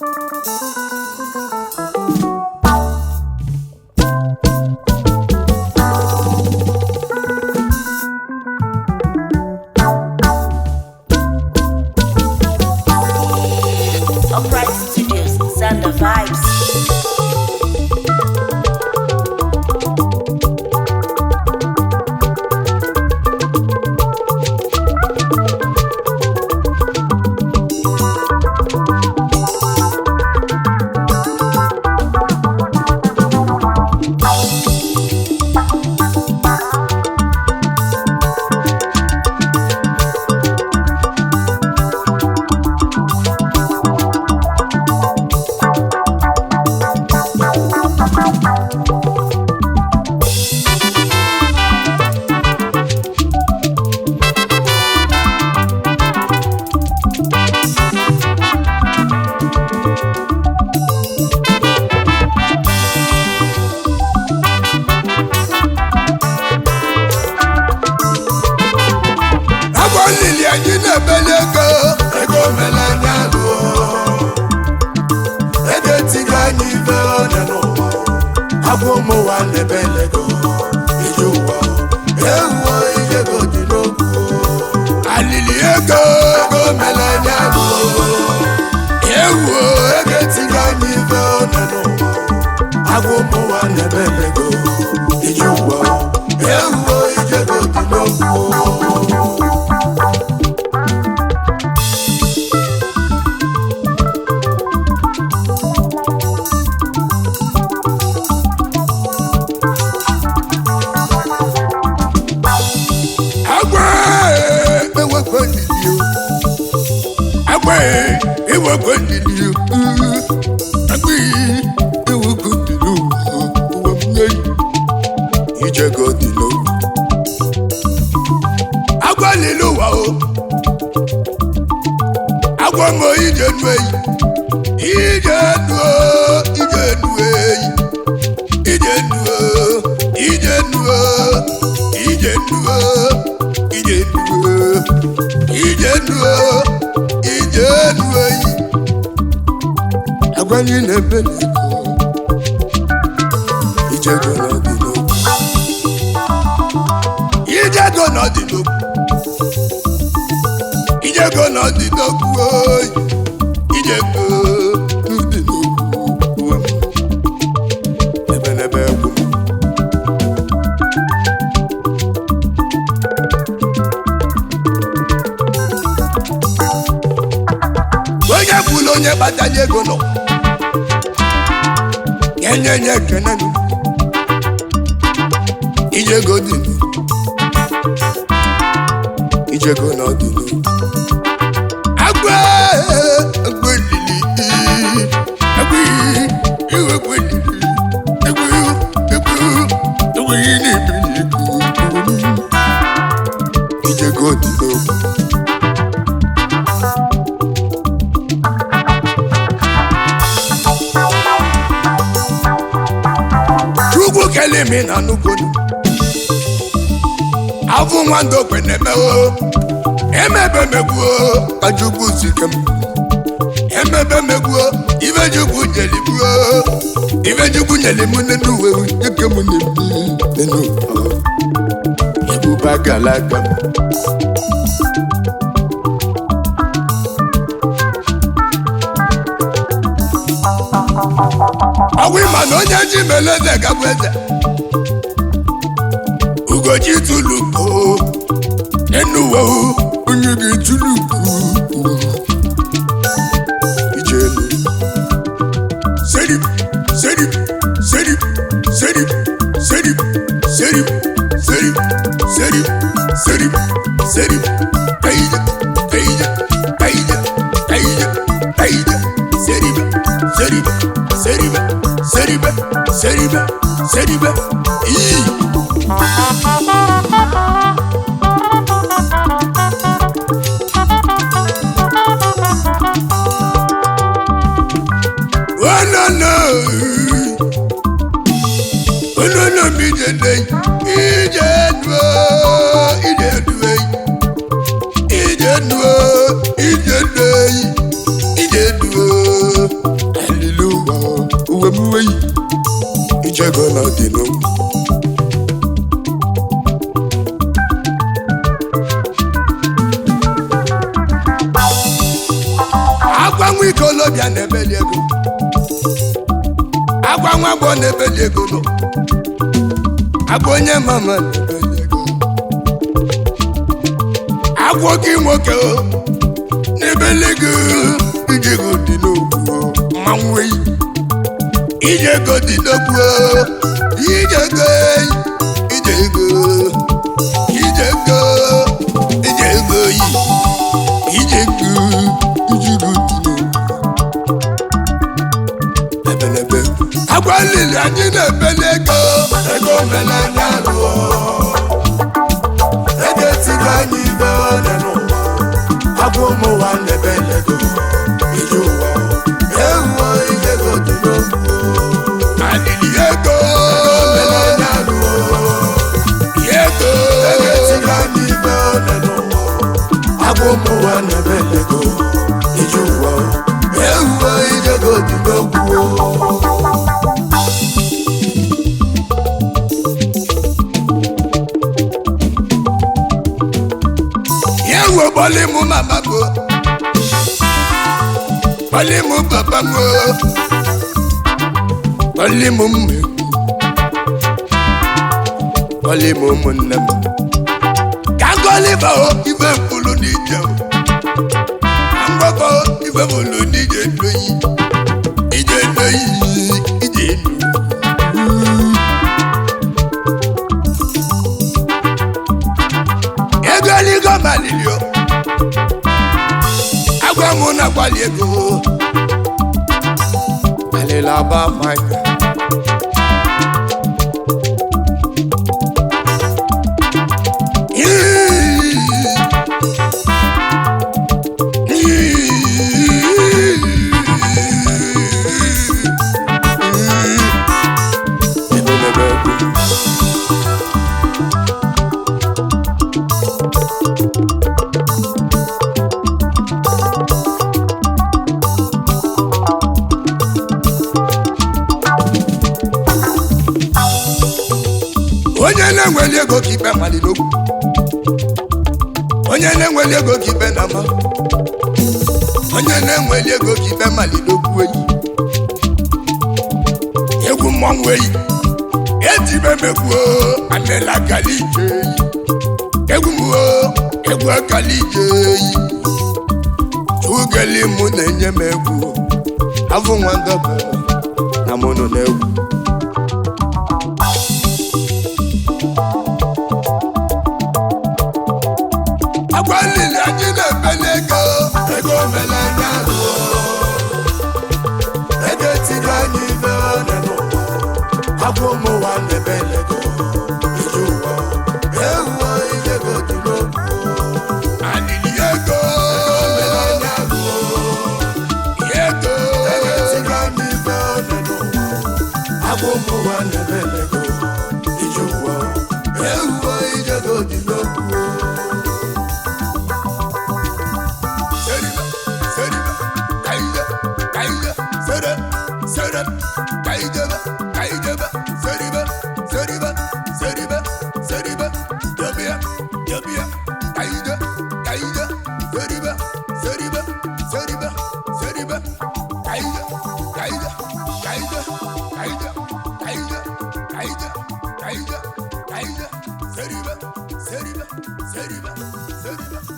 Okwe Studios, Sound of Vibes. ALILI anyị na-ebele ego melanya lụọ etiga anyị ife ọnya n'ụwa agwa ụmụnwa na-ebele ego ije ụwa ewuo ijego dị n'okwu ALILI ego melanya lụọ ewuo etiga anyị ife ọnya n'ụwa agwa ụmụnwa na-ebele ego ije ụwa ewuo ijego dị n'okwu onye batali ego no nyenye kenanu ijego dinu ijego no dinu agwe lili agwe iwe lili agwe ni biliku ijego dinu kelemi na nugodu Afunwa Okwe nemeo emebe megbuo kajugu sikem emebe megbuo ivejugu nyelibuo ivejugu nyelimu nenuwe yekemu nenu ibuba galaga awi manonye jimeleze gabweze ugoji tuluko nenuwe unyigi tuluko ijelu serip Seribe no mi jende dị n'okwu. Agwa nwa ikolobịa na-ebeli ego, agwa nwa agbọghọ na-ebeli ego nọ, agwa onye mama na-ebeli ego, agwa oke nwoke na-ebeli ego. Ije ego dị n'okwu mmanwụ eyi, ije ego dị n'okwu, ije ego ije ego ije ego ije ego yi ije ego ije ego dị n'okwu ebelebe. Agwa lili anyị na-ebeli ego, ego omenanya lụọ, ego etigo anyị ibe ọrịa n'ụwa. Agwa ụmụ ụwa na-ebeli ego, ije ụwa ewuo ije ego dị n'okwu. Alili ego omenanya lụọ, ego etigo anyị ibe ọrịa n'ụwa. Agwa ụmụ ụwa na-ebeli ego, ije ụwa ewuo ije ego dị n'okwu. Yewo bọ́lí mu mama mo, bọ́lí mu papa mo, bọ́lí mu mmeku, bọ́lí mu nne m. Kagoli ba o ife mfulu n'ije o, kangwaba o ife mfulu n'ije ndoyi, ije ndoyi, ije ndoyi. Egoligo malilio, agwa mu na kwali ego, alila ba manya. Onye na-enweli ego ka ibe mali n'okwu, onye na-enweli ego ka ibe na-ama, onye na-enweli ego ka ibe mali n'okwu eyi. Egwu mmanwụ eyi, etibe megwu amela akali ije eyi, egwu mwo egwu akali ije eyi. Chugeli mụ na-enye m egwu, Afunwa ndobe na mụ nọ n'egwu. Agwa lili anyị na-ebeli ego, ego omenanya lụọ, ego etigo anyị ibe ọrịa n'ụwa. Agwa ụmụ ụwa na-ebeli ego, ije ụwa ewuo ije ego dị n'okwu. Alili ego omenanya lụọ, ego etigo anyị ibe ọrịa n'ụwa. Agwa ụmụ ụwa na-ebeli ego, ije ụwa ewuo ije ego dị n'okwu. Seriba.